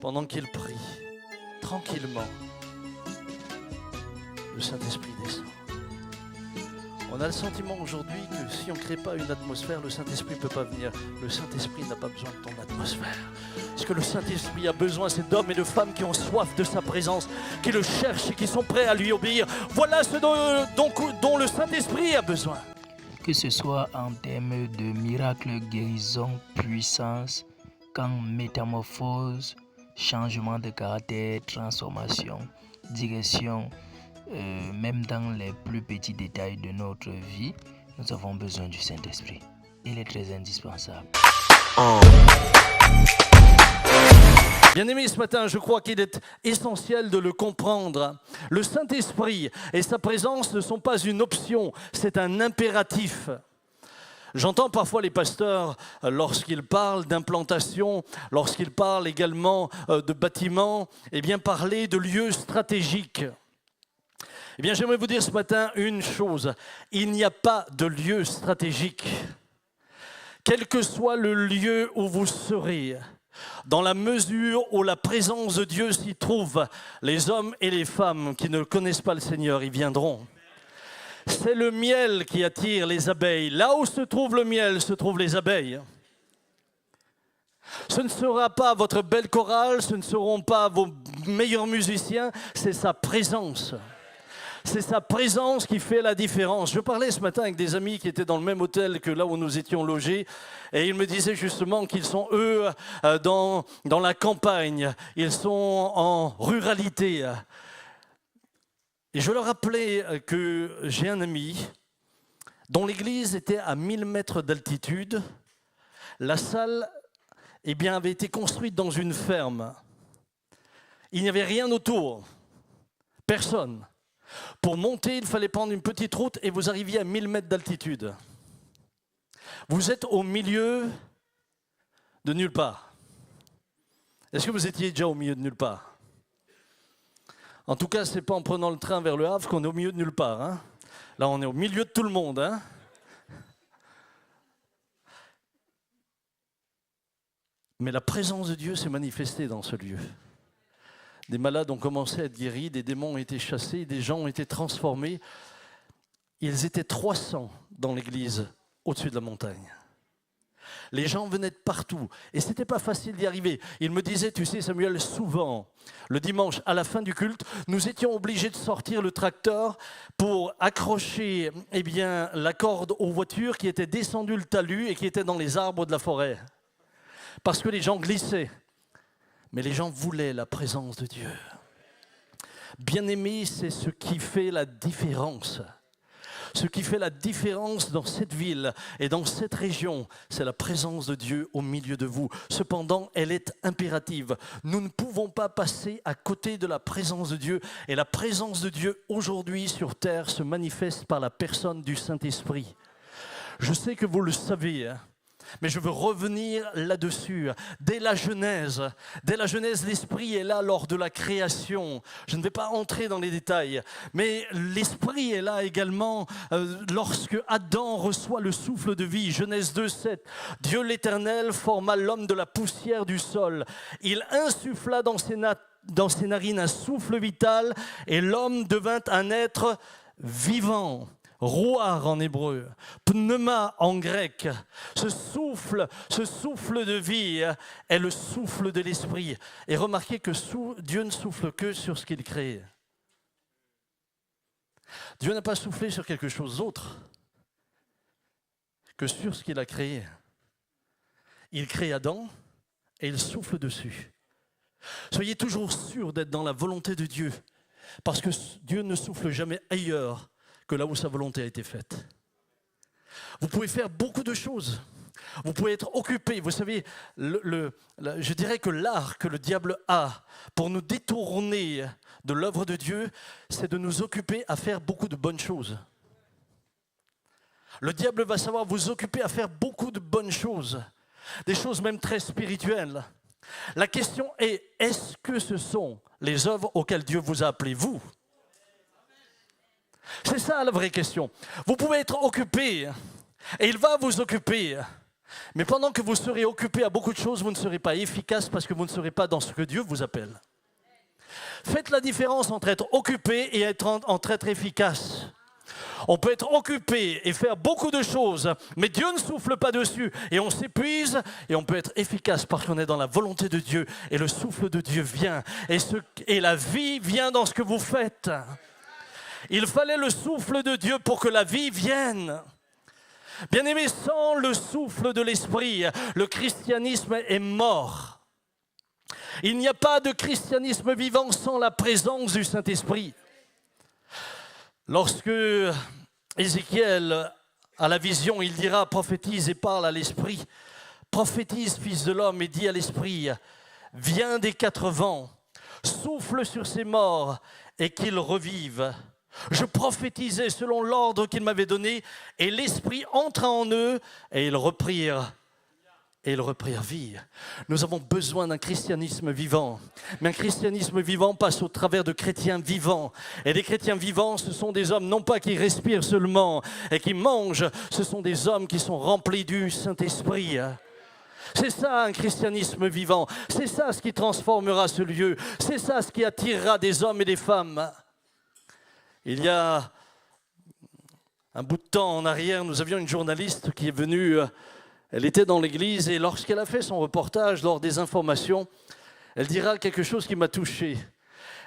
pendant qu'il prie, tranquillement, le Saint-Esprit descend. On a le sentiment aujourd'hui que si on ne crée pas une atmosphère, le Saint-Esprit ne peut pas venir. Le Saint-Esprit n'a pas besoin de ton atmosphère. Ce que le Saint-Esprit a besoin, c'est d'hommes et de femmes qui ont soif de sa présence, qui le cherchent et qui sont prêts à lui obéir. Voilà ce dont le Saint-Esprit a besoin. Que ce soit en termes de miracles, guérison, puissance, qu'en métamorphose, changement de caractère, transformation, direction, même dans les plus petits détails de notre vie, nous avons besoin du Saint-Esprit. Il est très indispensable. Bien-aimés, ce matin, je crois qu'il est essentiel de le comprendre. Le Saint-Esprit et sa présence ne sont pas une option, c'est un impératif. J'entends parfois les pasteurs, lorsqu'ils parlent d'implantation, lorsqu'ils parlent également de bâtiments, parler de lieux stratégiques. J'aimerais vous dire ce matin une chose, il n'y a pas de lieu stratégique. Quel que soit le lieu où vous serez, dans la mesure où la présence de Dieu s'y trouve, les hommes et les femmes qui ne connaissent pas le Seigneur y viendront. C'est le miel qui attire les abeilles. Là où se trouve le miel, se trouvent les abeilles. Ce ne sera pas votre belle chorale, ce ne seront pas vos meilleurs musiciens, c'est sa présence. C'est sa présence qui fait la différence. Je parlais ce matin avec des amis qui étaient dans le même hôtel que là où nous étions logés et ils me disaient justement qu'ils sont, eux, dans la campagne. Ils sont en ruralité. Et je leur rappelais que j'ai un ami dont l'église était à 1000 mètres d'altitude. La salle avait été construite dans une ferme. Il n'y avait rien autour, personne. Pour monter, il fallait prendre une petite route et vous arriviez à 1000 mètres d'altitude. Vous êtes au milieu de nulle part. Est-ce que vous étiez déjà au milieu de nulle part? En tout cas, ce n'est pas en prenant le train vers le Havre qu'on est au milieu de nulle part. Hein. Là, on est au milieu de tout le monde. Hein. Mais la présence de Dieu s'est manifestée dans ce lieu. Des malades ont commencé à être guéris, des démons ont été chassés, des gens ont été transformés. Ils étaient 300 dans l'église, au-dessus de la montagne. Les gens venaient de partout et ce n'était pas facile d'y arriver. Ils me disaient, tu sais Samuel, souvent, le dimanche à la fin du culte, nous étions obligés de sortir le tracteur pour accrocher la corde aux voitures qui étaient descendues le talus et qui étaient dans les arbres de la forêt. Parce que les gens glissaient. Mais les gens voulaient la présence de Dieu. Bien-aimés, c'est ce qui fait la différence. Ce qui fait la différence dans cette ville et dans cette région, c'est la présence de Dieu au milieu de vous. Cependant, elle est impérative. Nous ne pouvons pas passer à côté de la présence de Dieu. Et la présence de Dieu aujourd'hui sur terre se manifeste par la personne du Saint-Esprit. Je sais que vous le savez, hein. Mais je veux revenir là-dessus. Dès la Genèse, l'Esprit est là lors de la création. Je ne vais pas entrer dans les détails, mais l'Esprit est là également lorsque Adam reçoit le souffle de vie. Genèse 2:7. Dieu l'Éternel forma l'homme de la poussière du sol. Il insuffla dans ses narines un souffle vital et l'homme devint un être vivant. Roar en hébreu, pneuma en grec. Ce souffle de vie est le souffle de l'esprit. Et remarquez que Dieu ne souffle que sur ce qu'il crée. Dieu n'a pas soufflé sur quelque chose d'autre que sur ce qu'il a créé. Il crée Adam et il souffle dessus. Soyez toujours sûrs d'être dans la volonté de Dieu, parce que Dieu ne souffle jamais ailleurs que là où sa volonté a été faite. Vous pouvez faire beaucoup de choses. Vous pouvez être occupé. Vous savez, je dirais que l'art que le diable a pour nous détourner de l'œuvre de Dieu, c'est de nous occuper à faire beaucoup de bonnes choses. Le diable va savoir vous occuper à faire beaucoup de bonnes choses, des choses même très spirituelles. La question est, est-ce que ce sont les œuvres auxquelles Dieu vous a appelé, vous ? C'est ça la vraie question. Vous pouvez être occupé et il va vous occuper Mais pendant que vous serez occupé à beaucoup de choses, vous ne serez pas efficace parce que vous ne serez pas dans ce que Dieu vous appelle. Faites la différence entre être occupé et entre être efficace. On peut être occupé et faire beaucoup de choses, mais Dieu ne souffle pas dessus et on s'épuise, et on peut être efficace parce qu'on est dans la volonté de Dieu et le souffle de Dieu vient et la vie vient dans ce que vous faites. Il fallait le souffle de Dieu pour que la vie vienne. Bien-aimés, sans le souffle de l'Esprit, le christianisme est mort. Il n'y a pas de christianisme vivant sans la présence du Saint-Esprit. Lorsque Ézéchiel a la vision, il dira « prophétise et parle à l'Esprit ». Prophétise, fils de l'homme, et dit à l'Esprit « viens des quatre vents, souffle sur ces morts et qu'ils revivent ». Je prophétisais selon l'ordre qu'il m'avait donné, et l'Esprit entra en eux, et ils reprirent vie. Nous avons besoin d'un christianisme vivant. Mais un christianisme vivant passe au travers de chrétiens vivants. Et les chrétiens vivants, ce sont des hommes non pas qui respirent seulement et qui mangent, ce sont des hommes qui sont remplis du Saint-Esprit. C'est ça un christianisme vivant. C'est ça ce qui transformera ce lieu. C'est ça ce qui attirera des hommes et des femmes. Il y a un bout de temps en arrière, nous avions une journaliste qui est venue, elle était dans l'église et lorsqu'elle a fait son reportage, lors des informations, elle dira quelque chose qui m'a touché.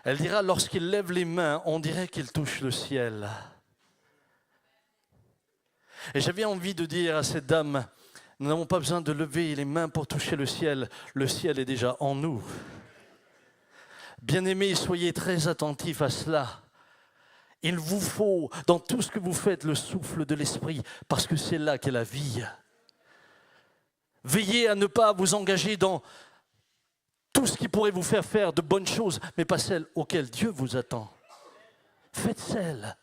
Elle dira, lorsqu'il lève les mains, on dirait qu'il touche le ciel. Et j'avais envie de dire à cette dame, nous n'avons pas besoin de lever les mains pour toucher le ciel est déjà en nous. Bien-aimés, soyez très attentifs à cela. Il vous faut, dans tout ce que vous faites, le souffle de l'Esprit, parce que c'est là qu'est la vie. Veillez à ne pas vous engager dans tout ce qui pourrait vous faire faire de bonnes choses, mais pas celles auxquelles Dieu vous attend. Faites celles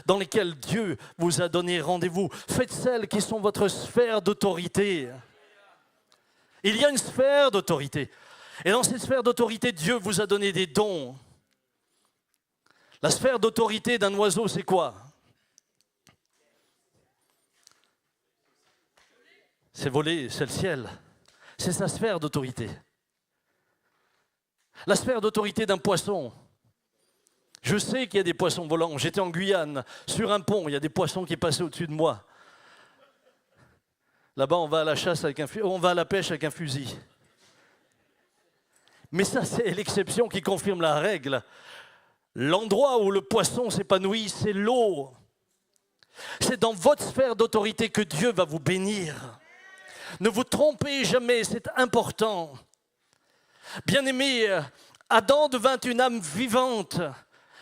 dans lesquelles Dieu vous a donné rendez-vous. Faites celles qui sont votre sphère d'autorité. Il y a une sphère d'autorité. Et dans cette sphère d'autorité, Dieu vous a donné des dons. La sphère d'autorité d'un oiseau, c'est quoi? C'est voler, c'est le ciel. C'est sa sphère d'autorité. La sphère d'autorité d'un poisson. Je sais qu'il y a des poissons volants. J'étais en Guyane, sur un pont, il y a des poissons qui passaient au-dessus de moi. Là-bas, on va à la chasse on va à la pêche avec un fusil. Mais ça, c'est l'exception qui confirme la règle. L'endroit où le poisson s'épanouit, c'est l'eau. C'est dans votre sphère d'autorité que Dieu va vous bénir. Ne vous trompez jamais, c'est important. Bien-aimé, Adam devint une âme vivante.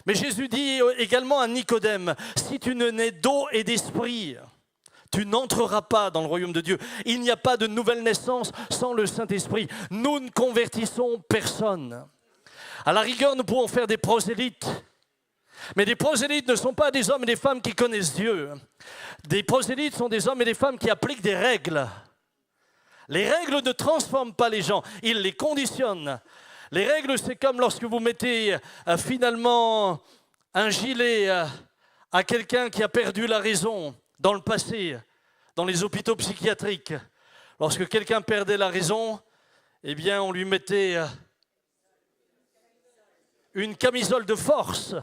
Mais Jésus dit également à Nicodème, si tu ne nais d'eau et d'esprit, tu n'entreras pas dans le royaume de Dieu. Il n'y a pas de nouvelle naissance sans le Saint-Esprit. Nous ne convertissons personne. À la rigueur, nous pouvons faire des prosélytes. Mais des prosélytes ne sont pas des hommes et des femmes qui connaissent Dieu. Des prosélytes sont des hommes et des femmes qui appliquent des règles. Les règles ne transforment pas les gens, ils les conditionnent. Les règles, c'est comme lorsque vous mettez finalement un gilet à quelqu'un qui a perdu la raison dans le passé, dans les hôpitaux psychiatriques. Lorsque quelqu'un perdait la raison, eh bien on lui mettait une camisole de force.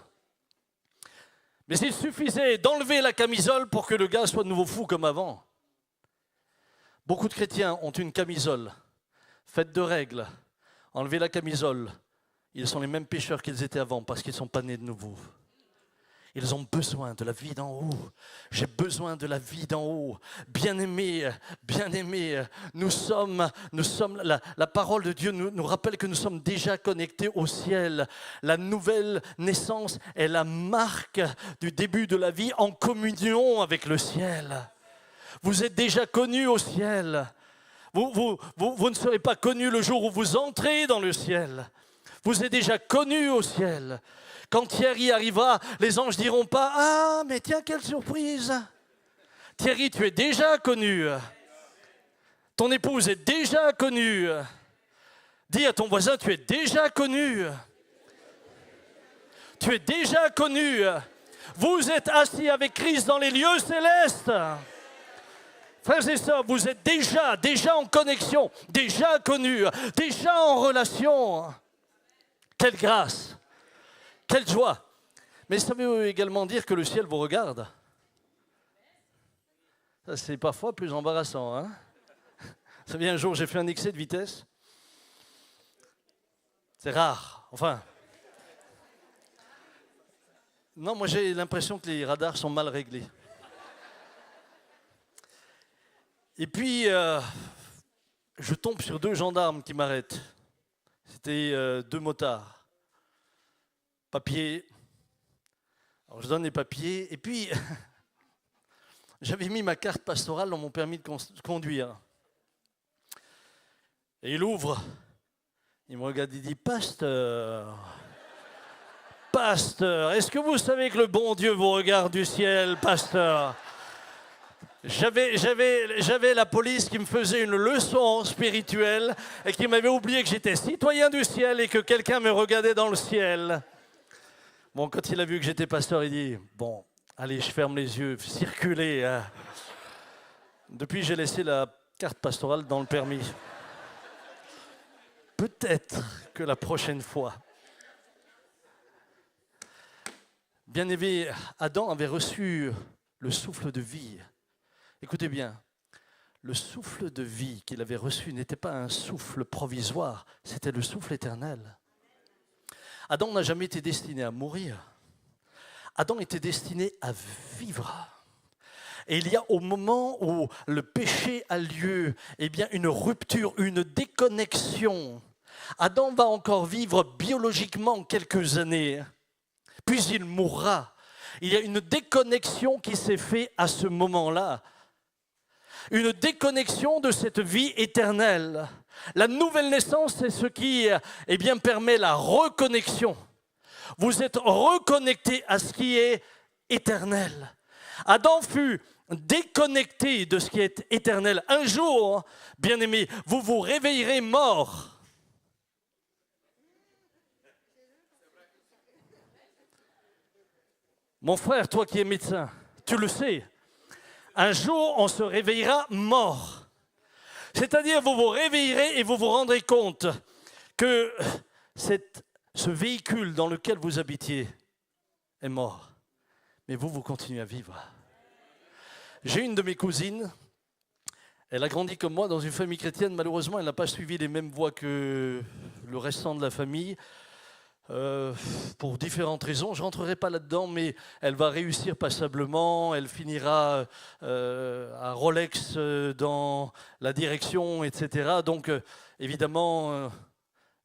Mais il suffisait d'enlever la camisole pour que le gars soit de nouveau fou comme avant. Beaucoup de chrétiens ont une camisole faite de règles. Enlevez la camisole, ils sont les mêmes pécheurs qu'ils étaient avant parce qu'ils ne sont pas nés de nouveau. Ils ont besoin de la vie d'en haut. J'ai besoin de la vie d'en haut. Bien-aimés, nous sommes la parole de Dieu nous rappelle que nous sommes déjà connectés au ciel. La nouvelle naissance est la marque du début de la vie en communion avec le ciel. Vous êtes déjà connus au ciel. Vous ne serez pas connus le jour où vous entrez dans le ciel. Vous êtes déjà connus au ciel. Quand Thierry arrivera, les anges diront pas « Ah, mais tiens, quelle surprise !» Thierry, tu es déjà connu. Ton épouse est déjà connue. Dis à ton voisin, tu es déjà connu. Tu es déjà connu. Vous êtes assis avec Christ dans les lieux célestes. Frères et sœurs, vous êtes déjà en connexion, déjà connus, déjà en relation. Quelle grâce, quelle joie. Mais ça veut également dire que le ciel vous regarde. Ça, c'est parfois plus embarrassant. Hein? Vous savez, un jour, j'ai fait un excès de vitesse. C'est rare, enfin. Non, moi, j'ai l'impression que les radars sont mal réglés. Et puis, je tombe sur 2 gendarmes qui m'arrêtent. C'était 2 motards. Papiers. Alors, je donne les papiers. Et puis, j'avais mis ma carte pastorale dans mon permis de conduire. Et il ouvre. Il me regarde, il dit, pasteur, est-ce que vous savez que le bon Dieu vous regarde du ciel, pasteur? J'avais la police qui me faisait une leçon spirituelle et qui m'avait oublié que j'étais citoyen du ciel et que quelqu'un me regardait dans le ciel. Bon, quand il a vu que j'étais pasteur, il dit, bon, allez, je ferme les yeux, circulez. Hein. Depuis, j'ai laissé la carte pastorale dans le permis. Peut-être que la prochaine fois. Bien-aimé, Adam avait reçu le souffle de vie. Écoutez bien, le souffle de vie qu'il avait reçu n'était pas un souffle provisoire, c'était le souffle éternel. Adam n'a jamais été destiné à mourir. Adam était destiné à vivre. Et il y a au moment où le péché a lieu, eh bien une rupture, une déconnexion. Adam va encore vivre biologiquement quelques années, puis il mourra. Il y a une déconnexion qui s'est faite à ce moment-là. Une déconnexion de cette vie éternelle. La nouvelle naissance, c'est ce qui eh bien, permet la reconnexion. Vous êtes reconnecté à ce qui est éternel. Adam fut déconnecté de ce qui est éternel. Un jour, bien-aimés, vous vous réveillerez mort. Mon frère, toi qui es médecin, tu le sais, un jour on se réveillera mort. C'est-à-dire vous vous réveillerez et vous vous rendrez compte que ce véhicule dans lequel vous habitiez est mort. Mais vous continuez à vivre. J'ai une de mes cousines, elle a grandi comme moi dans une famille chrétienne. Malheureusement, elle n'a pas suivi les mêmes voies que le restant de la famille. Pour différentes raisons, je ne rentrerai pas là-dedans, mais elle va réussir passablement, elle finira à Rolex dans la direction, etc. Donc, évidemment,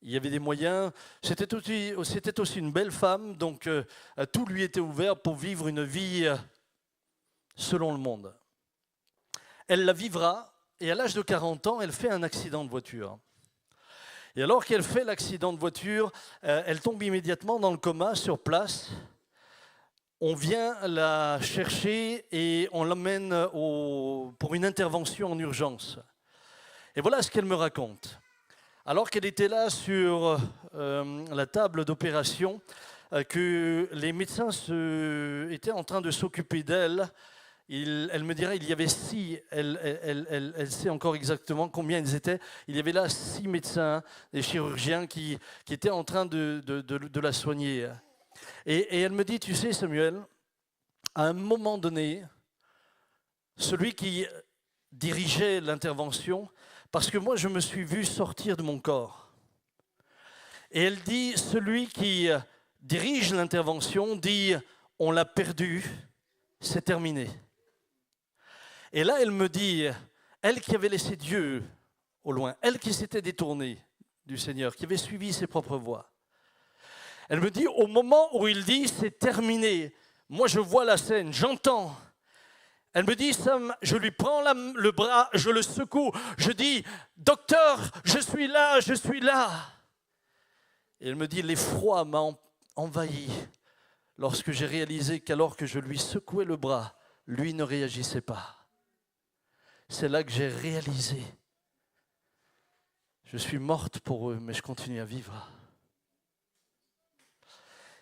il y avait des moyens. C'était aussi une belle femme, donc tout lui était ouvert pour vivre une vie selon le monde. Elle la vivra, et à l'âge de 40 ans, elle fait un accident de voiture. Et alors qu'elle fait l'accident de voiture, elle tombe immédiatement dans le coma sur place. On vient la chercher et on l'emmène pour une intervention en urgence. Et voilà ce qu'elle me raconte. Alors qu'elle était là sur la table d'opération, que les médecins étaient en train de s'occuper d'elle, elle me dirait, il y avait 6, elle sait encore exactement combien ils étaient, il y avait là 6 médecins, des chirurgiens qui étaient en train de la soigner. Et elle me dit, tu sais Samuel, à un moment donné, celui qui dirigeait l'intervention, parce que moi je me suis vu sortir de mon corps, et elle dit, celui qui dirige l'intervention dit, on l'a perdu, c'est terminé. Et là, elle me dit, elle qui avait laissé Dieu au loin, elle qui s'était détournée du Seigneur, qui avait suivi ses propres voies. Elle me dit, au moment où il dit, c'est terminé, moi je vois la scène, j'entends. Elle me dit, Sam, je lui prends le bras, je le secoue, je dis, docteur, je suis là, je suis là. Et elle me dit, l'effroi m'a envahi lorsque j'ai réalisé qu'alors que je lui secouais le bras, lui ne réagissait pas. C'est là que j'ai réalisé, je suis morte pour eux, mais je continue à vivre.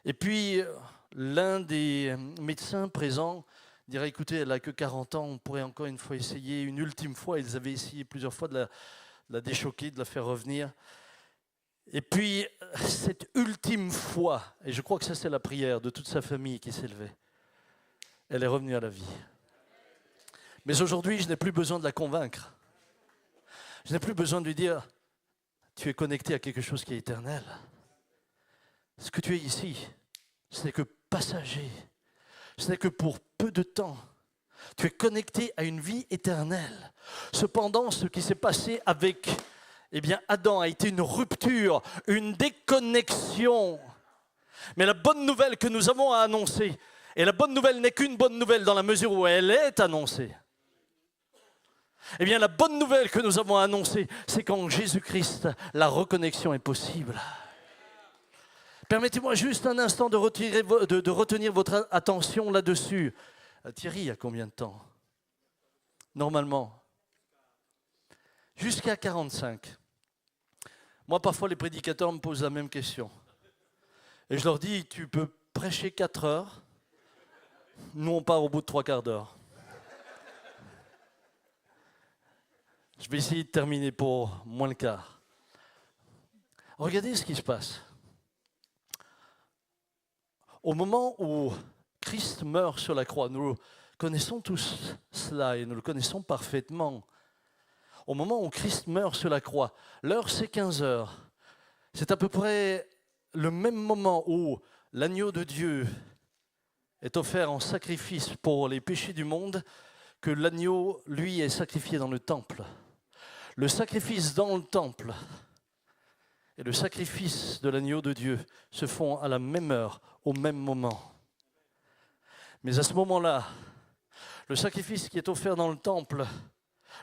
Et puis, l'un des médecins présents dirait, écoutez, elle n'a que 40 ans, on pourrait encore une fois essayer, une ultime fois. Ils avaient essayé plusieurs fois de la déchoquer, de la faire revenir. Et puis, cette ultime fois, et je crois que ça c'est la prière de toute sa famille qui s'élevait, elle est revenue à la vie. Mais aujourd'hui, je n'ai plus besoin de la convaincre. Je n'ai plus besoin de lui dire, tu es connecté à quelque chose qui est éternel. Ce que tu es ici, ce n'est que passager. Ce n'est que pour peu de temps. Tu es connecté à une vie éternelle. Cependant, ce qui s'est passé avec Adam a été une rupture, une déconnexion. Mais la bonne nouvelle que nous avons à annoncer, et la bonne nouvelle n'est qu'une bonne nouvelle dans la mesure où elle est annoncée. La bonne nouvelle que nous avons à annoncer, c'est qu'en Jésus-Christ, la reconnexion est possible. Permettez-moi juste un instant de retenir votre attention là-dessus. Thierry, il y a combien de temps? Normalement, jusqu'à 45. Moi, parfois, les prédicateurs me posent la même question. Et je leur dis, tu peux prêcher 4 heures. Nous, on part au bout de 3/4 d'heure. Je vais essayer de terminer pour moins le quart. Regardez ce qui se passe. Au moment où Christ meurt sur la croix, nous connaissons tous cela et nous le connaissons parfaitement. Au moment où Christ meurt sur la croix, l'heure c'est 15 heures. C'est à peu près le même moment où l'agneau de Dieu est offert en sacrifice pour les péchés du monde que l'agneau, lui, est sacrifié dans le temple. Le sacrifice dans le temple et le sacrifice de l'agneau de Dieu se font à la même heure, au même moment. Mais à ce moment-là, le sacrifice qui est offert dans le temple,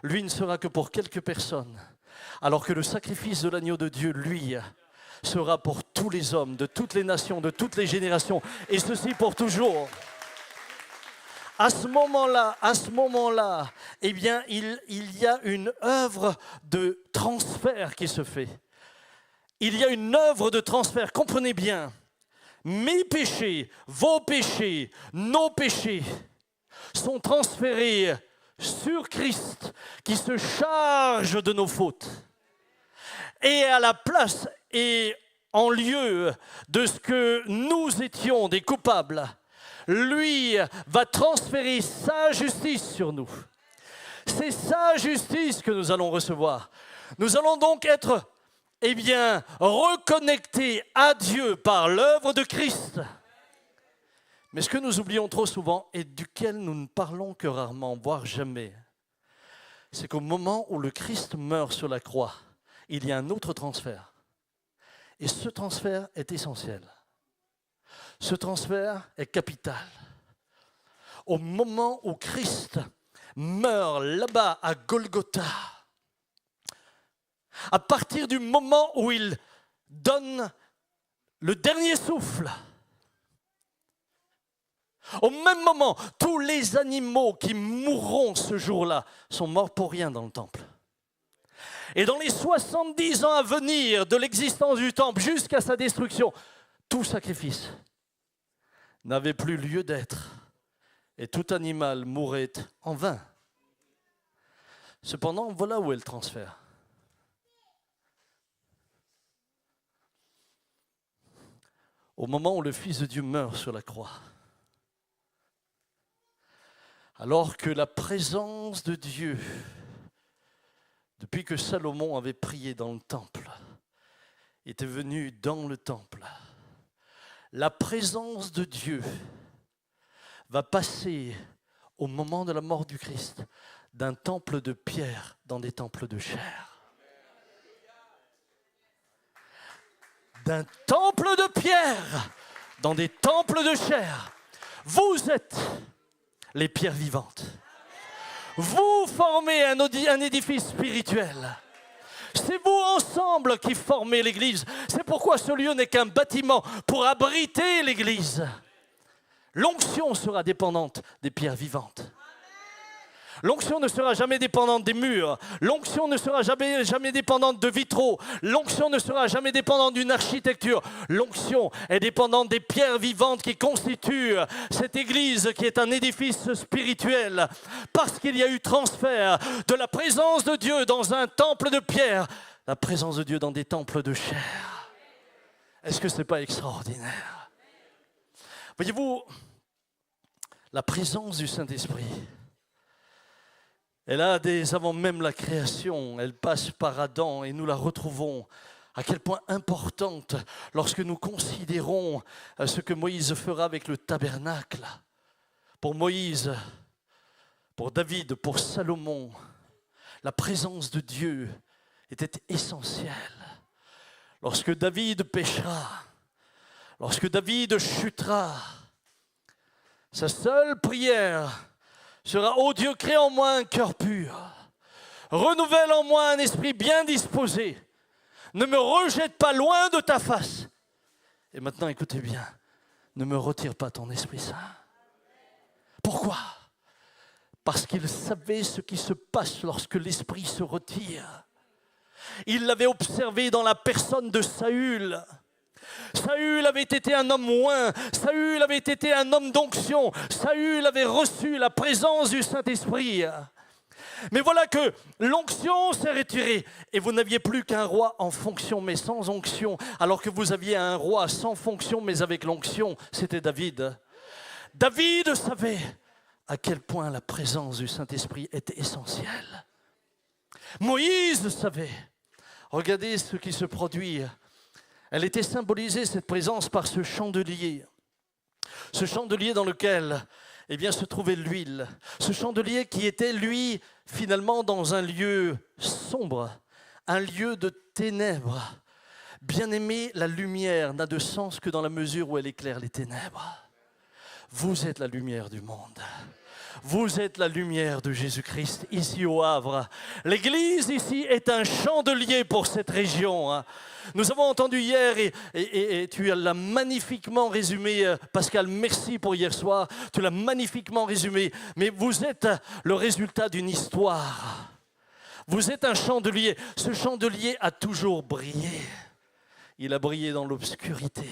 lui ne sera que pour quelques personnes, alors que le sacrifice de l'agneau de Dieu, lui, sera pour tous les hommes, de toutes les nations, de toutes les générations, et ceci pour toujours. À ce moment-là, il y a une œuvre de transfert qui se fait. Il y a une œuvre de transfert, comprenez bien. Mes péchés, vos péchés, nos péchés sont transférés sur Christ qui se charge de nos fautes. Et à la place et en lieu de ce que nous étions des coupables, lui va transférer sa justice sur nous. C'est sa justice que nous allons recevoir. Nous allons donc être reconnectés à Dieu par l'œuvre de Christ. Mais ce que nous oublions trop souvent et duquel nous ne parlons que rarement, voire jamais, c'est qu'au moment où le Christ meurt sur la croix, il y a un autre transfert. Et ce transfert est essentiel. Ce transfert est capital. Au moment où Christ meurt là-bas à Golgotha, à partir du moment où il donne le dernier souffle, au même moment, tous les animaux qui mourront ce jour-là sont morts pour rien dans le temple. Et dans les 70 ans à venir de l'existence du temple jusqu'à sa destruction, tout sacrifice n'avait plus lieu d'être et tout animal mourait en vain. Cependant, voilà où est le transfert. Au moment où le Fils de Dieu meurt sur la croix, alors que la présence de Dieu, depuis que Salomon avait prié dans le temple, était venue dans le temple, la présence de Dieu va passer au moment de la mort du Christ d'un temple de pierre dans des temples de chair. D'un temple de pierre dans des temples de chair. Vous êtes les pierres vivantes. Vous formez un édifice spirituel. C'est vous ensemble qui formez l'Église. C'est pourquoi ce lieu n'est qu'un bâtiment pour abriter l'Église. L'onction sera dépendante des pierres vivantes. L'onction ne sera jamais dépendante des murs. L'onction ne sera jamais dépendante de vitraux. L'onction ne sera jamais dépendante d'une architecture. L'onction est dépendante des pierres vivantes qui constituent cette église qui est un édifice spirituel. Parce qu'il y a eu transfert de la présence de Dieu dans un temple de pierre, la présence de Dieu dans des temples de chair. Est-ce que ce n'est pas extraordinaire? Voyez-vous, la présence du Saint-Esprit, elle a dès avant même la création, elle passe par Adam et nous la retrouvons. À quel point importante lorsque nous considérons ce que Moïse fera avec le tabernacle. Pour Moïse, pour David, pour Salomon, la présence de Dieu était essentielle. Lorsque David péchera, lorsque David chutera, sa seule prière sera « Ô Dieu, crée en moi un cœur pur, renouvelle en moi un esprit bien disposé, ne me rejette pas loin de ta face. » Et maintenant, écoutez bien, ne me retire pas ton Esprit Saint. Pourquoi? Parce qu'il savait ce qui se passe lorsque l'Esprit se retire. Il l'avait observé dans la personne de Saül. Saül avait été un homme oint, Saül avait été un homme d'onction, Saül avait reçu la présence du Saint-Esprit. Mais voilà que l'onction s'est retirée et vous n'aviez plus qu'un roi en fonction mais sans onction, alors que vous aviez un roi sans fonction mais avec l'onction, c'était David. David savait à quel point la présence du Saint-Esprit était essentielle. Moïse savait. Regardez ce qui se produit. Elle était symbolisée, cette présence, par ce chandelier. Ce chandelier dans lequel se trouvait l'huile. Ce chandelier qui était, lui, finalement, dans un lieu sombre, un lieu de ténèbres. Bien-aimé, la lumière n'a de sens que dans la mesure où elle éclaire les ténèbres. Vous êtes la lumière du monde. Vous êtes la lumière de Jésus-Christ ici au Havre. L'église ici est un chandelier pour cette région. Nous avons entendu hier, et tu l'as magnifiquement résumé, Pascal, merci pour hier soir, tu l'as magnifiquement résumé, mais vous êtes le résultat d'une histoire. Vous êtes un chandelier. Ce chandelier a toujours brillé. Il a brillé dans l'obscurité.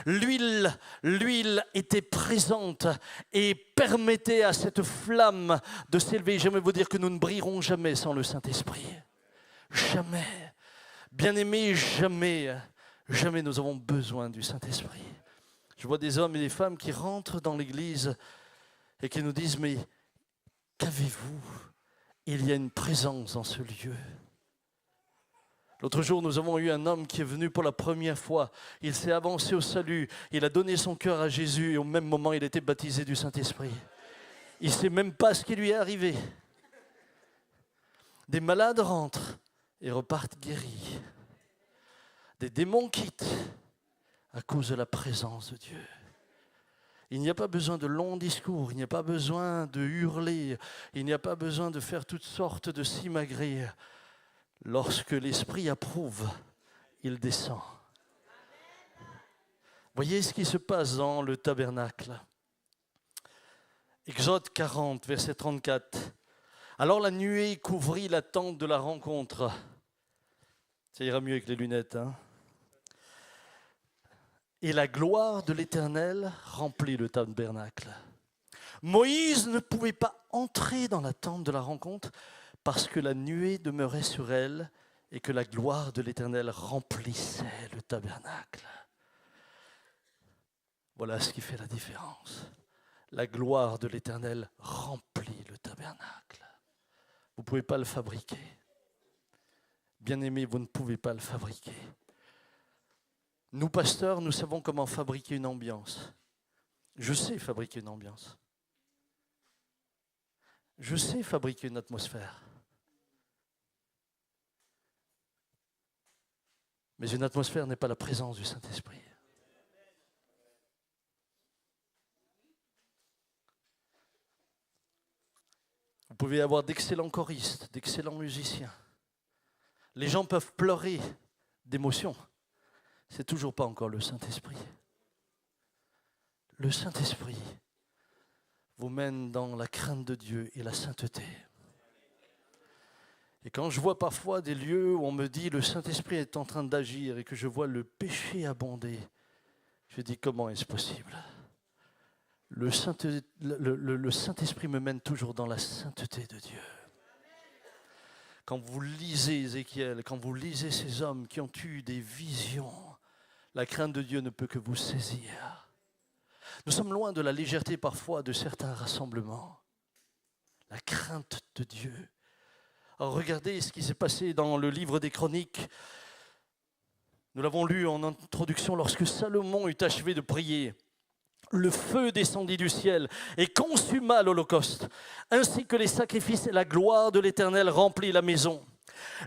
L'huile était présente et permettait à cette flamme de s'élever. J'aimerais vous dire que nous ne brillerons jamais sans le Saint-Esprit. Jamais. Bien-aimés, jamais nous avons besoin du Saint-Esprit. Je vois des hommes et des femmes qui rentrent dans l'église et qui nous disent « Mais qu'avez-vous? Il y a une présence dans ce lieu. » L'autre jour, nous avons eu un homme qui est venu pour la première fois. Il s'est avancé au salut. Il a donné son cœur à Jésus et au même moment, il a été baptisé du Saint-Esprit. Il ne sait même pas ce qui lui est arrivé. Des malades rentrent et repartent guéris. Des démons quittent à cause de la présence de Dieu. Il n'y a pas besoin de longs discours, il n'y a pas besoin de hurler, il n'y a pas besoin de faire toutes sortes de simagrées. Lorsque l'Esprit approuve, il descend. Voyez ce qui se passe dans le tabernacle. Exode 40, verset 34. Alors la nuée couvrit la tente de la rencontre. Ça ira mieux avec les lunettes, hein? Et la gloire de l'Éternel remplit le tabernacle. Moïse ne pouvait pas entrer dans la tente de la rencontre parce que la nuée demeurait sur elle et que la gloire de l'Éternel remplissait le tabernacle. Voilà ce qui fait la différence. La gloire de l'Éternel remplit le tabernacle. Vous ne pouvez pas le fabriquer. Bien-aimés, vous ne pouvez pas le fabriquer. Nous, pasteurs, nous savons comment fabriquer une ambiance. Je sais fabriquer une ambiance. Je sais fabriquer une atmosphère. Mais une atmosphère n'est pas la présence du Saint-Esprit. Vous pouvez avoir d'excellents choristes, d'excellents musiciens. Les gens peuvent pleurer d'émotion. C'est toujours pas encore le Saint-Esprit. Le Saint-Esprit vous mène dans la crainte de Dieu et la sainteté. Et quand je vois parfois des lieux où on me dit le Saint-Esprit est en train d'agir et que je vois le péché abonder, je dis comment est-ce possible ? Le Saint-Esprit me mène toujours dans la sainteté de Dieu. Quand vous lisez Ézéchiel, quand vous lisez ces hommes qui ont eu des visions, la crainte de Dieu ne peut que vous saisir. Nous sommes loin de la légèreté parfois de certains rassemblements. La crainte de Dieu. Alors regardez ce qui s'est passé dans le livre des Chroniques. Nous l'avons lu en introduction lorsque Salomon eut achevé de prier. Le feu descendit du ciel et consuma l'holocauste, ainsi que les sacrifices et la gloire de l'Éternel remplit la maison.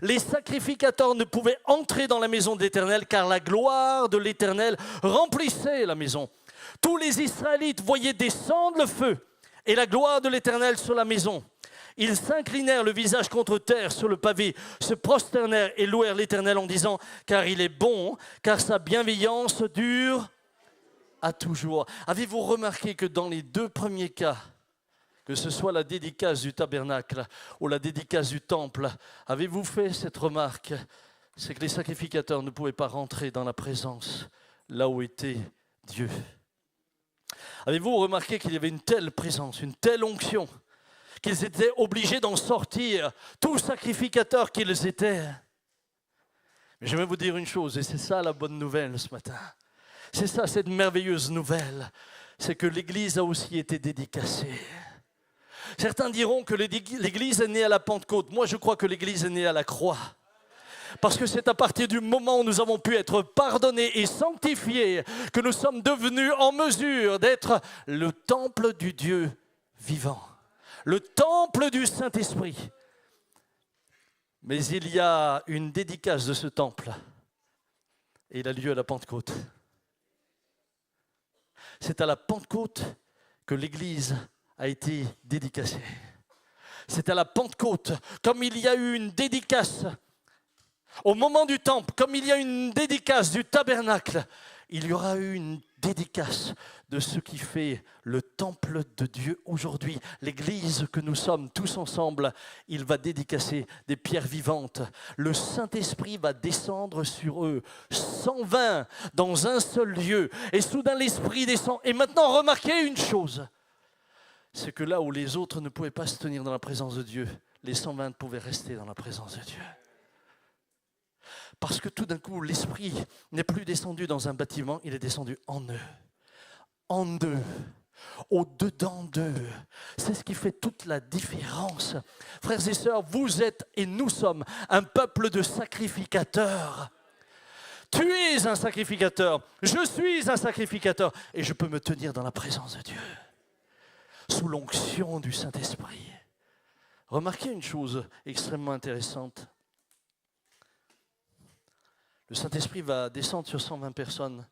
Les sacrificateurs ne pouvaient entrer dans la maison de l'Éternel car la gloire de l'Éternel remplissait la maison. Tous les Israélites voyaient descendre le feu et la gloire de l'Éternel sur la maison. Ils s'inclinèrent le visage contre terre sur le pavé, se prosternèrent et louèrent l'Éternel en disant « Car il est bon, car sa bienveillance dure à toujours. » Avez-vous remarqué que dans les deux premiers cas, que ce soit la dédicace du tabernacle ou la dédicace du temple, avez-vous fait cette remarque? C'est que les sacrificateurs ne pouvaient pas rentrer dans la présence là où était Dieu. Avez-vous remarqué qu'il y avait une telle présence, une telle onction, qu'ils étaient obligés d'en sortir, tous sacrificateurs qu'ils étaient? Mais je vais vous dire une chose, et c'est ça la bonne nouvelle ce matin. C'est ça cette merveilleuse nouvelle, c'est que l'Église a aussi été dédicacée. Certains diront que l'Église est née à la Pentecôte. Moi, je crois que l'Église est née à la croix. Parce que c'est à partir du moment où nous avons pu être pardonnés et sanctifiés que nous sommes devenus en mesure d'être le temple du Dieu vivant, le temple du Saint-Esprit. Mais il y a une dédicace de ce temple et il a lieu à la Pentecôte. C'est à la Pentecôte que l'Église a été dédicacée. C'est à la Pentecôte, comme il y a eu une dédicace au moment du temple, comme il y a une dédicace du tabernacle, il y aura eu une dédicace de ce qui fait le temple de Dieu aujourd'hui. L'Église que nous sommes tous ensemble, il va dédicacer des pierres vivantes. Le Saint-Esprit va descendre sur eux, 120 dans un seul lieu. Et soudain l'Esprit descend. Et maintenant, remarquez une chose, c'est que là où les autres ne pouvaient pas se tenir dans la présence de Dieu, les 120 pouvaient rester dans la présence de Dieu. Parce que tout d'un coup, l'Esprit n'est plus descendu dans un bâtiment, il est descendu en eux. En eux, au-dedans d'eux. C'est ce qui fait toute la différence. Frères et sœurs, vous êtes et nous sommes un peuple de sacrificateurs. Tu es un sacrificateur, je suis un sacrificateur et je peux me tenir dans la présence de Dieu, sous l'onction du Saint-Esprit. Remarquez une chose extrêmement intéressante. Le Saint-Esprit va descendre sur 120 personnes.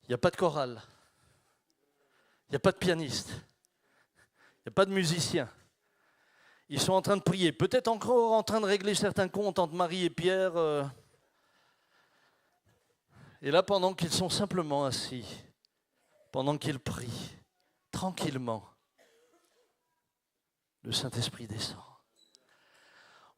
Il n'y a pas de chorale. Il n'y a pas de pianiste. Il n'y a pas de musicien. Ils sont en train de prier. Peut-être encore en train de régler certains comptes entre Marie et Pierre. Et là, pendant qu'ils sont simplement assis, pendant qu'ils prient, tranquillement, le Saint-Esprit descend.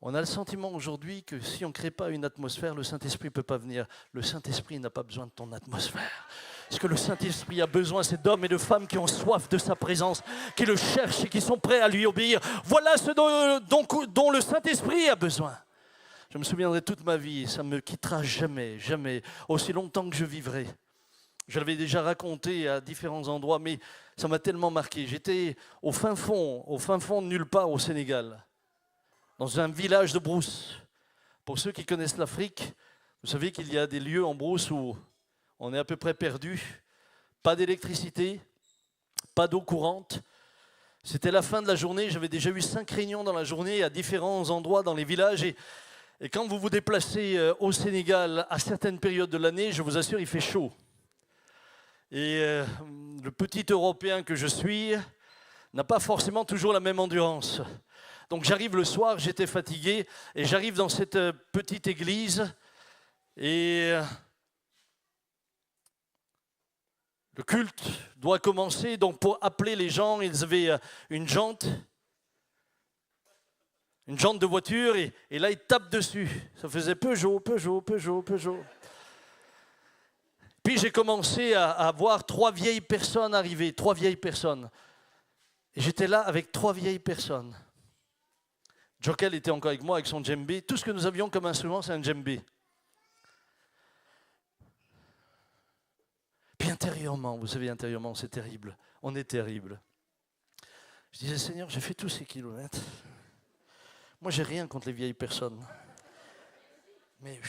On a le sentiment aujourd'hui que si on ne crée pas une atmosphère, le Saint-Esprit ne peut pas venir. Le Saint-Esprit n'a pas besoin de ton atmosphère. Ce que le Saint-Esprit a besoin, c'est d'hommes et de femmes qui ont soif de sa présence, qui le cherchent et qui sont prêts à lui obéir. Voilà ce dont le Saint-Esprit a besoin. Je me souviendrai toute ma vie, ça ne me quittera jamais, jamais, aussi longtemps que je vivrai. Je l'avais déjà raconté à différents endroits, mais ça m'a tellement marqué. J'étais au fin fond de nulle part au Sénégal, dans un village de brousse. Pour ceux qui connaissent l'Afrique, vous savez qu'il y a des lieux en brousse où on est à peu près perdu. Pas d'électricité, pas d'eau courante. C'était la fin de la journée, j'avais déjà eu 5 réunions dans la journée à différents endroits dans les villages. Et quand vous vous déplacez au Sénégal à certaines périodes de l'année, je vous assure, il fait chaud. Et le petit Européen que je suis n'a pas forcément toujours la même endurance. Donc j'arrive le soir, j'étais fatigué, et j'arrive dans cette petite église, et Le culte doit commencer, donc pour appeler les gens, ils avaient une jante de voiture, et là, ils tapent dessus. Ça faisait Peugeot, Peugeot, Peugeot, Peugeot. Puis j'ai commencé à voir 3 vieilles personnes arriver, 3 vieilles personnes. Et j'étais là avec 3 vieilles personnes. Jokel était encore avec moi avec son djembé. Tout ce que nous avions comme instrument, c'est un djembé. Puis intérieurement, vous savez, intérieurement, c'est terrible. On est terrible. Je disais, Seigneur, j'ai fait tous ces kilomètres. Moi, j'ai rien contre les vieilles personnes. Mais...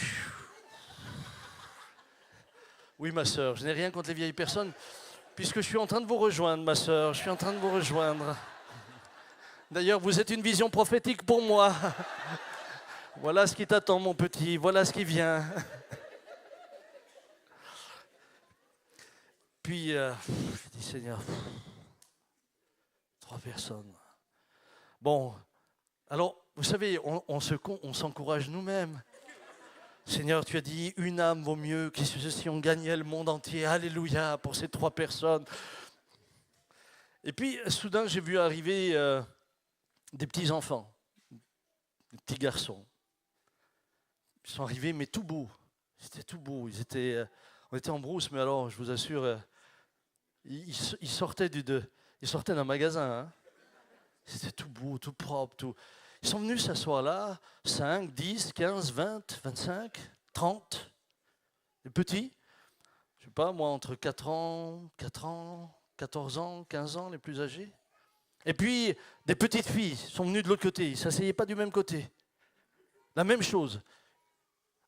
Oui, ma sœur, je n'ai rien contre les vieilles personnes, puisque je suis en train de vous rejoindre, ma sœur. Je suis en train de vous rejoindre. D'ailleurs, vous êtes une vision prophétique pour moi. Voilà ce qui t'attend, mon petit. Voilà ce qui vient. Puis, je dis, Seigneur, 3 personnes. Bon, alors, vous savez, on s'encourage nous-mêmes. Seigneur, tu as dit, une âme vaut mieux que si on gagnait le monde entier. Alléluia pour ces 3 personnes. Et puis, soudain, j'ai vu arriver des petits enfants, des petits garçons. Ils sont arrivés, mais tout beaux. C'était tout beau. On était en brousse, mais alors, je vous assure, ils sortaient d'un magasin. Hein. C'était tout beau, tout propre, tout. Ils sont venus s'asseoir là, 5, 10, 15, 20, 25, 30. Les petits, je ne sais pas, moi, entre 4 ans, 14 ans, 15 ans, les plus âgés. Et puis, des petites filles sont venues de l'autre côté, ils ne s'asseyaient pas du même côté. La même chose.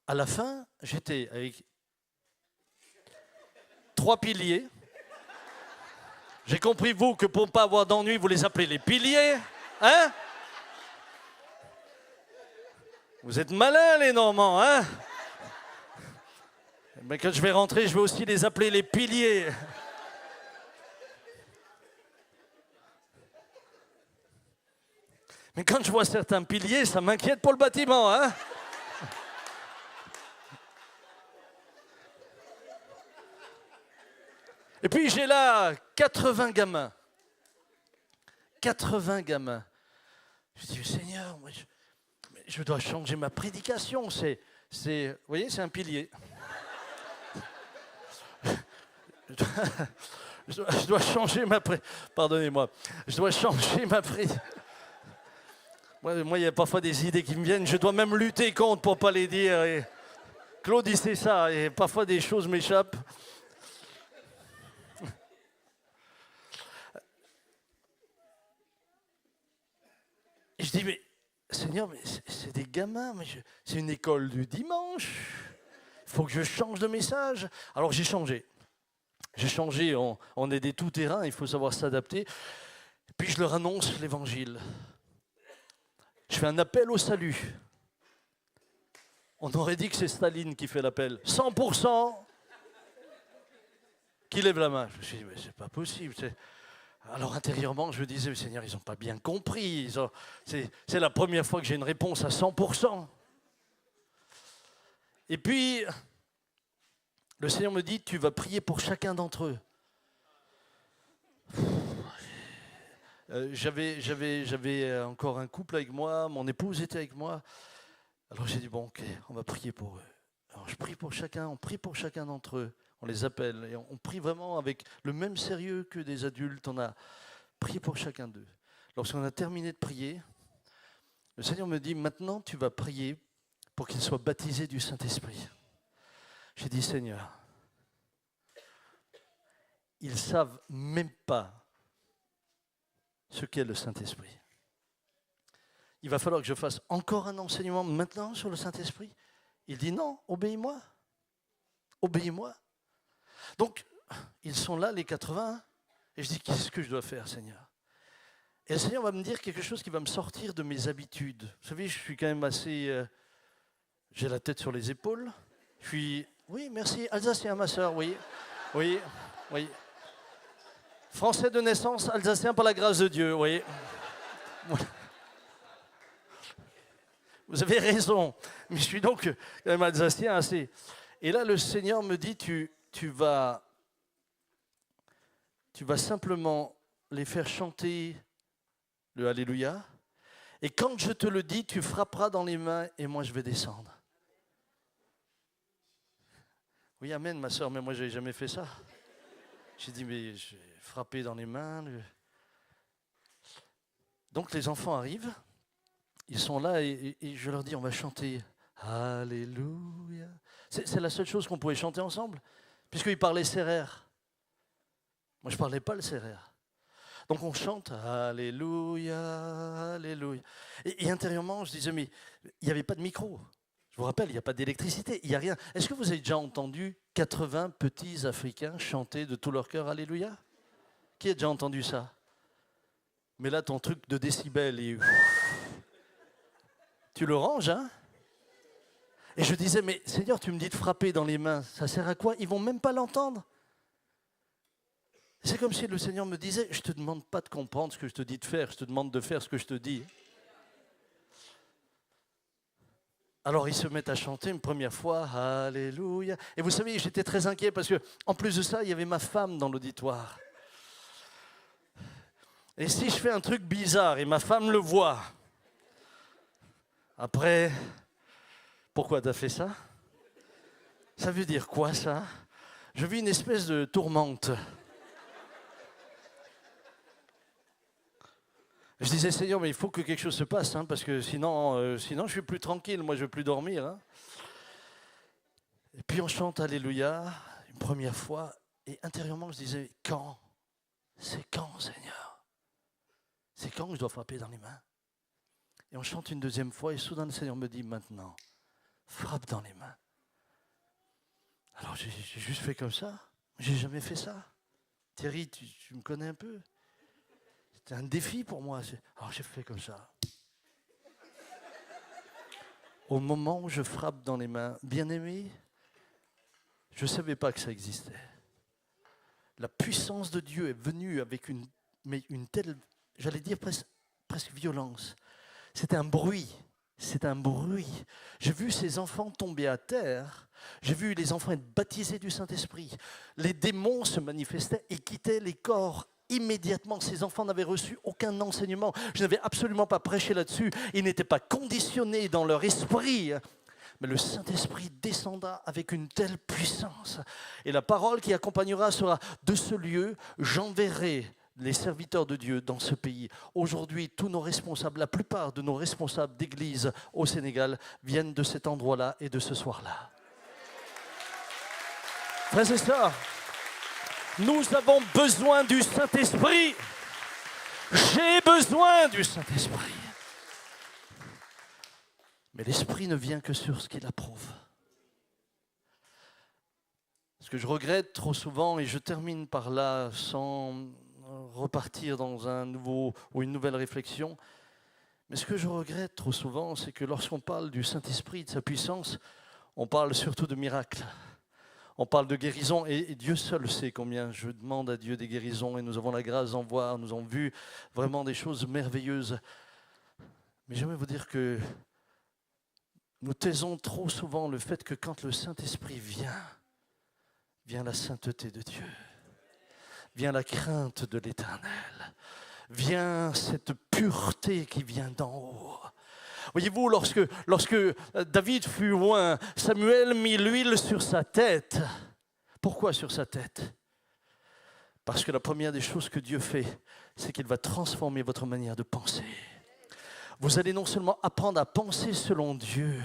À la fin, j'étais avec 3 piliers. J'ai compris, vous, que pour ne pas avoir d'ennui, vous les appelez les piliers. Hein? Vous êtes malins, les Normands, hein? Mais quand je vais rentrer, je vais aussi les appeler les piliers. Mais quand je vois certains piliers, ça m'inquiète pour le bâtiment, hein? Et puis j'ai là 80 gamins. 80 gamins. Je dis, Seigneur, moi, je dois changer ma prédication. Vous voyez, c'est un pilier. Je dois changer ma Pardonnez-moi. Je dois changer ma prédication. Moi, il y a parfois des idées qui me viennent. Je dois même lutter contre pour ne pas les dire. Et Claude, il sait ça. Et parfois, des choses m'échappent. Et je dis, mais Seigneur, mais c'est des gamins, mais c'est une école du dimanche. Il faut que je change de message. Alors j'ai changé. On est des tout-terrains, il faut savoir s'adapter. Puis je leur annonce l'évangile. Je fais un appel au salut. On aurait dit que c'est Staline qui fait l'appel. 100% qui lève la main. Je me suis dit, mais c'est pas possible. Alors intérieurement, je me disais, Seigneur, ils n'ont pas bien compris. C'est la première fois que j'ai une réponse à 100%. Et puis, le Seigneur me dit, tu vas prier pour chacun d'entre eux. J'avais encore un couple avec moi, mon épouse était avec moi. Alors j'ai dit, bon, ok, on va prier pour eux. Alors je prie pour chacun, on prie pour chacun d'entre eux. On les appelle et on prie vraiment avec le même sérieux que des adultes. On a prié pour chacun d'eux. Lorsqu'on a terminé de prier, le Seigneur me dit, maintenant tu vas prier pour qu'ils soient baptisés du Saint-Esprit. J'ai dit, Seigneur, ils ne savent même pas ce qu'est le Saint-Esprit. Il va falloir que je fasse encore un enseignement maintenant sur le Saint-Esprit. Il dit, non, obéis-moi. Obéis-moi. Donc, ils sont là, les 80, et je dis, qu'est-ce que je dois faire, Seigneur? Et le Seigneur va me dire quelque chose qui va me sortir de mes habitudes. Vous savez, je suis quand même assez... j'ai la tête sur les épaules. Je suis... Oui, merci, alsacien, ma sœur, oui. Oui, oui. Français de naissance, alsacien par la grâce de Dieu, oui. Vous avez raison, mais je suis donc quand même alsacien assez... Et là, le Seigneur me dit, tu vas tu vas simplement les faire chanter le Alléluia. Et quand je te le dis, tu frapperas dans les mains et moi je vais descendre. Oui, amen, ma soeur, mais moi je n'ai jamais fait ça. J'ai dit, mais je vais frapper dans les mains. Donc les enfants arrivent, ils sont là et je leur dis, on va chanter Alléluia. C'est la seule chose qu'on pouvait chanter ensemble, puisqu'ils parlaient sérère. Moi je ne parlais pas le sérère. Donc on chante Alléluia, Alléluia. Et intérieurement, je disais, mais il n'y avait pas de micro. Je vous rappelle, il n'y a pas d'électricité, il n'y a rien. Est-ce que vous avez déjà entendu 80 petits Africains chanter de tout leur cœur Alléluia? Qui a déjà entendu ça? Mais là, ton truc de décibels, tu le ranges, hein? Et je disais, mais Seigneur, tu me dis de frapper dans les mains, ça sert à quoi? Ils ne vont même pas l'entendre. C'est comme si le Seigneur me disait, je ne te demande pas de comprendre ce que je te dis de faire, je te demande de faire ce que je te dis. Alors ils se mettent à chanter une première fois, Alléluia. Et vous savez, j'étais très inquiet parce qu'en plus de ça, il y avait ma femme dans l'auditoire. Et si je fais un truc bizarre et ma femme le voit, après, pourquoi tu as fait ça? Ça veut dire quoi ça? Je vis une espèce de tourmente. Je disais, Seigneur, mais il faut que quelque chose se passe, hein, parce que sinon je ne suis plus tranquille, moi je ne veux plus dormir. Hein. Et puis on chante Alléluia, une première fois, et intérieurement je disais, quand? C'est quand, Seigneur? C'est quand que je dois frapper dans les mains? Et on chante une deuxième fois, et soudain le Seigneur me dit, maintenant, frappe dans les mains. Alors j'ai juste fait comme ça, j'ai jamais fait ça. Thierry, tu me connais un peu? C'est un défi pour moi. Alors j'ai fait comme ça. Au moment où je frappe dans les mains, bien-aimé, je ne savais pas que ça existait. La puissance de Dieu est venue avec une telle, j'allais dire presque violence. C'était un bruit. C'est un bruit. J'ai vu ces enfants tomber à terre. J'ai vu les enfants être baptisés du Saint-Esprit. Les démons se manifestaient et quittaient les corps. Immédiatement, ces enfants n'avaient reçu aucun enseignement. Je n'avais absolument pas prêché là-dessus. Ils n'étaient pas conditionnés dans leur esprit. Mais le Saint-Esprit descendra avec une telle puissance. Et la parole qui accompagnera sera de ce lieu, j'enverrai les serviteurs de Dieu dans ce pays. Aujourd'hui, tous nos responsables, la plupart de nos responsables d'église au Sénégal viennent de cet endroit-là et de ce soir-là. Frères et sœurs, nous avons besoin du Saint-Esprit. J'ai besoin du Saint-Esprit. Mais l'Esprit ne vient que sur ce qu'il approuve. Ce que je regrette trop souvent, et je termine par là sans repartir dans un nouveau ou une nouvelle réflexion, mais ce que je regrette trop souvent, c'est que lorsqu'on parle du Saint-Esprit, de sa puissance, on parle surtout de miracles. On parle de guérison et Dieu seul sait combien je demande à Dieu des guérisons et nous avons la grâce d'en voir, nous avons vu vraiment des choses merveilleuses. Mais j'aimerais vous dire que nous taisons trop souvent le fait que quand le Saint-Esprit vient la sainteté de Dieu, vient la crainte de l'Éternel, vient cette pureté qui vient d'en haut. Voyez-vous, lorsque David fut loin, Samuel mit l'huile sur sa tête. Pourquoi sur sa tête? Parce que la première des choses que Dieu fait, c'est qu'il va transformer votre manière de penser. Vous allez non seulement apprendre à penser selon Dieu,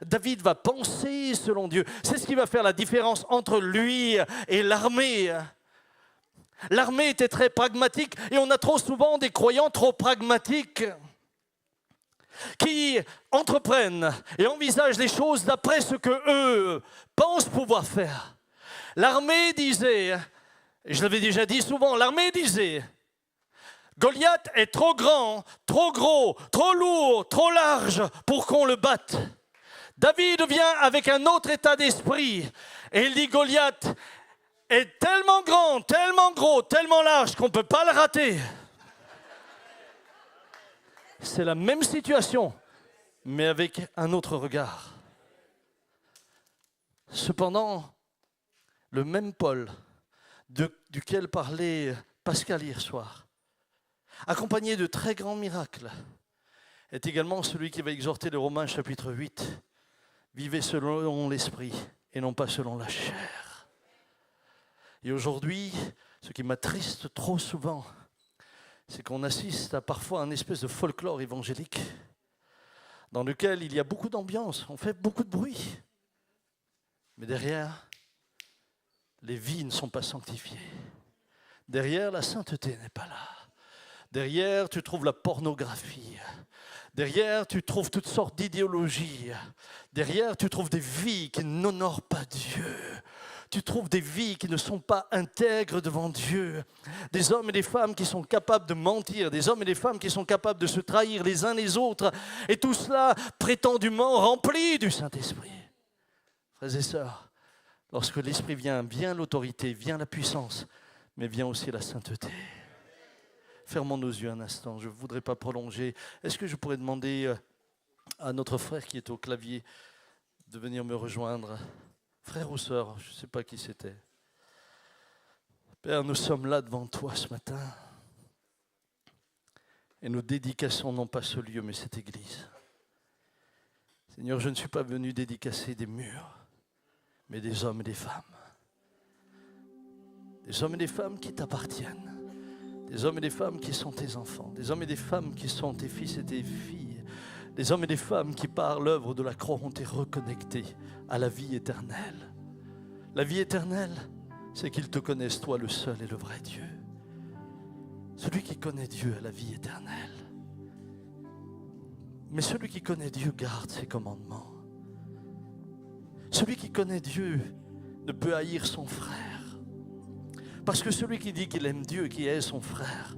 David va penser selon Dieu. C'est ce qui va faire la différence entre lui et l'armée. L'armée était très pragmatique et on a trop souvent des croyants trop pragmatiques qui entreprennent et envisagent les choses d'après ce qu'eux pensent pouvoir faire. L'armée disait, et je l'avais déjà dit souvent, l'armée disait, Goliath est trop grand, trop gros, trop lourd, trop large pour qu'on le batte. David vient avec un autre état d'esprit et il dit, Goliath est tellement grand, tellement gros, tellement large qu'on ne peut pas le rater. C'est la même situation, mais avec un autre regard. Cependant, le même Paul, duquel parlait Pascal hier soir, accompagné de très grands miracles, est également celui qui va exhorter les Romains chapitre 8. Vivez selon l'esprit et non pas selon la chair. Et aujourd'hui, ce qui m'attriste trop souvent, c'est qu'on assiste à parfois un espèce de folklore évangélique dans lequel il y a beaucoup d'ambiance, on fait beaucoup de bruit. Mais derrière, les vies ne sont pas sanctifiées. Derrière, la sainteté n'est pas là. Derrière, tu trouves la pornographie. Derrière, tu trouves toutes sortes d'idéologies. Derrière, tu trouves des vies qui n'honorent pas Dieu. Tu trouves des vies qui ne sont pas intègres devant Dieu. Des hommes et des femmes qui sont capables de mentir. Des hommes et des femmes qui sont capables de se trahir les uns les autres. Et tout cela prétendument rempli du Saint-Esprit. Frères et sœurs, lorsque l'Esprit vient, vient l'autorité, vient la puissance, mais vient aussi la sainteté. Fermons nos yeux un instant, je ne voudrais pas prolonger. Est-ce que je pourrais demander à notre frère qui est au clavier de venir me rejoindre? Frère ou sœur, je ne sais pas qui c'était. Père, nous sommes là devant toi ce matin et nous dédicassons non pas ce lieu, mais cette église. Seigneur, je ne suis pas venu dédicacer des murs, mais des hommes et des femmes. Des hommes et des femmes qui t'appartiennent. Des hommes et des femmes qui sont tes enfants. Des hommes et des femmes qui sont tes fils et tes filles. Des hommes et des femmes qui, par l'œuvre de la croix, ont été reconnectés à la vie éternelle. La vie éternelle, c'est qu'ils te connaissent, toi, le seul et le vrai Dieu. Celui qui connaît Dieu a la vie éternelle. Mais celui qui connaît Dieu garde ses commandements. Celui qui connaît Dieu ne peut haïr son frère. Parce que celui qui dit qu'il aime Dieu et qui hait son frère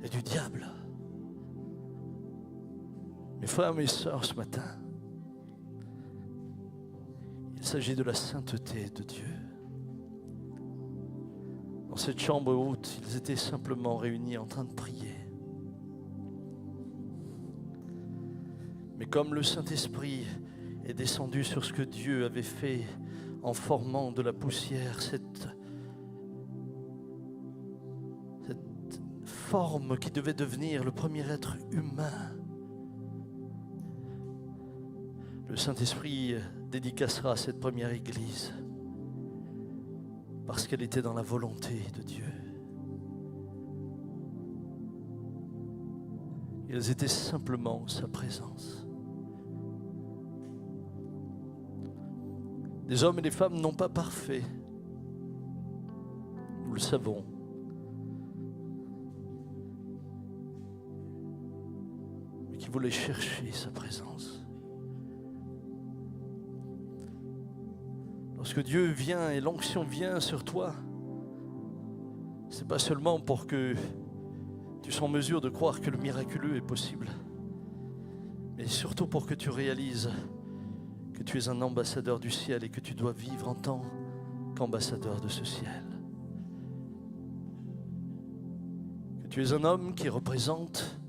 est du diable. Mes frères, mes sœurs, ce matin, il s'agit de la sainteté de Dieu. Dans cette chambre haute, ils étaient simplement réunis en train de prier. Mais comme le Saint-Esprit est descendu sur ce que Dieu avait fait en formant de la poussière cette forme qui devait devenir le premier être humain, le Saint-Esprit dédicacera cette première église parce qu'elle était dans la volonté de Dieu. Ils étaient simplement sa présence. Des hommes et des femmes non pas parfaits, nous le savons. Mais qui voulaient chercher sa présence. Lorsque Dieu vient et l'onction vient sur toi, ce n'est pas seulement pour que tu sois en mesure de croire que le miraculeux est possible, mais surtout pour que tu réalises que tu es un ambassadeur du ciel et que tu dois vivre en tant qu'ambassadeur de ce ciel. Que tu es un homme qui représente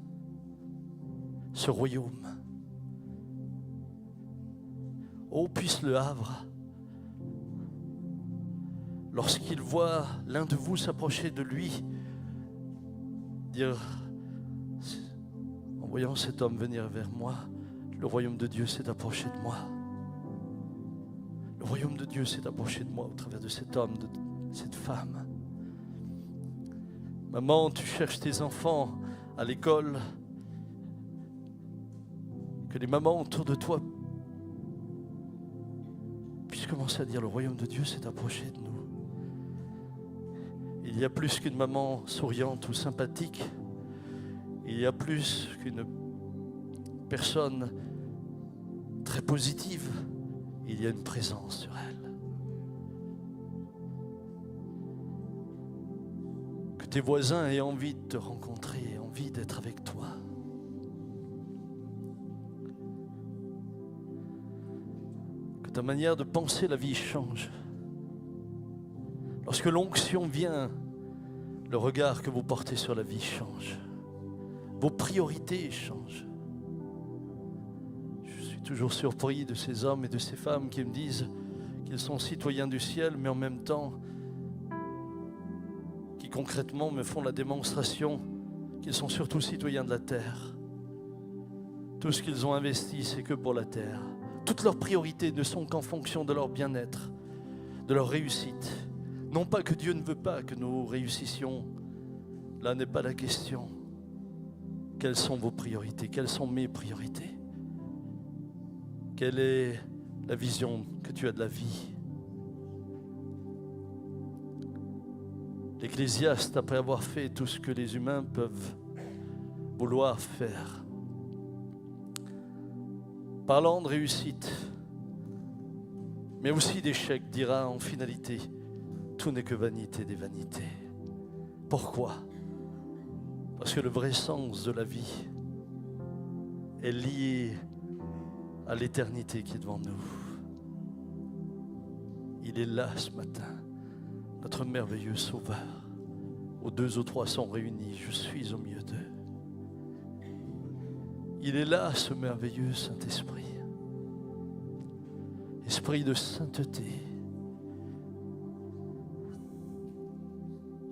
ce royaume. Oh, puisse le Havre, lorsqu'il voit l'un de vous s'approcher de lui, dire, en voyant cet homme venir vers moi, le royaume de Dieu s'est approché de moi. Le royaume de Dieu s'est approché de moi au travers de cet homme, de cette femme. Maman, tu cherches tes enfants à l'école. Que les mamans autour de toi puissent commencer à dire le royaume de Dieu s'est approché de nous. Il y a plus qu'une maman souriante ou sympathique. Il y a plus qu'une personne très positive. Il y a une présence sur elle. Que tes voisins aient envie de te rencontrer, envie d'être avec toi. Que ta manière de penser la vie change. Lorsque l'onction vient, le regard que vous portez sur la vie change. Vos priorités changent. Je suis toujours surpris de ces hommes et de ces femmes qui me disent qu'ils sont citoyens du ciel, mais en même temps, qui concrètement me font la démonstration qu'ils sont surtout citoyens de la terre. Tout ce qu'ils ont investi, c'est que pour la terre. Toutes leurs priorités ne sont qu'en fonction de leur bien-être, de leur réussite. Non pas que Dieu ne veut pas que nous réussissions, là n'est pas la question. Quelles sont vos priorités? Quelles sont mes priorités? Quelle est la vision que tu as de la vie? L'Ecclésiaste, après avoir fait tout ce que les humains peuvent vouloir faire, parlant de réussite, mais aussi d'échec, dira en finalité, tout n'est que vanité des vanités. Pourquoi? Parce que le vrai sens de la vie est lié à l'éternité qui est devant nous. Il est là ce matin, notre merveilleux Sauveur. Où 2 ou 3 sont réunis, je suis au milieu d'eux. Il est là, ce merveilleux Saint-Esprit. Esprit de sainteté.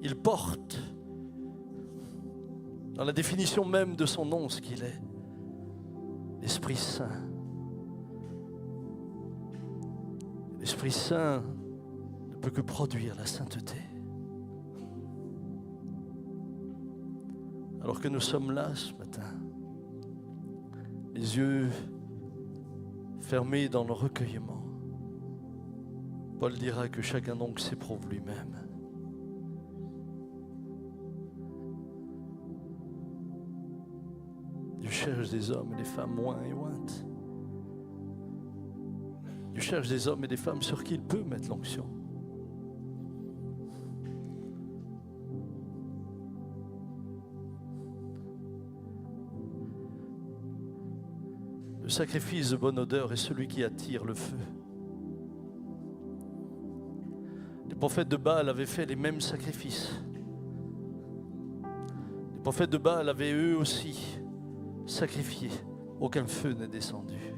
Il porte dans la définition même de son nom ce qu'il est, l'Esprit Saint. L'Esprit Saint ne peut que produire la sainteté. Alors que nous sommes là ce matin, les yeux fermés dans le recueillement, Paul dira que chacun donc s'éprouve lui-même. Dieu cherche des hommes et des femmes oints et ointes. Dieu cherche des hommes et des femmes sur qui il peut mettre l'onction. Le sacrifice de bonne odeur est celui qui attire le feu. Les prophètes de Baal avaient fait les mêmes sacrifices. Les prophètes de Baal avaient eux aussi sacrifié. Aucun feu n'est descendu.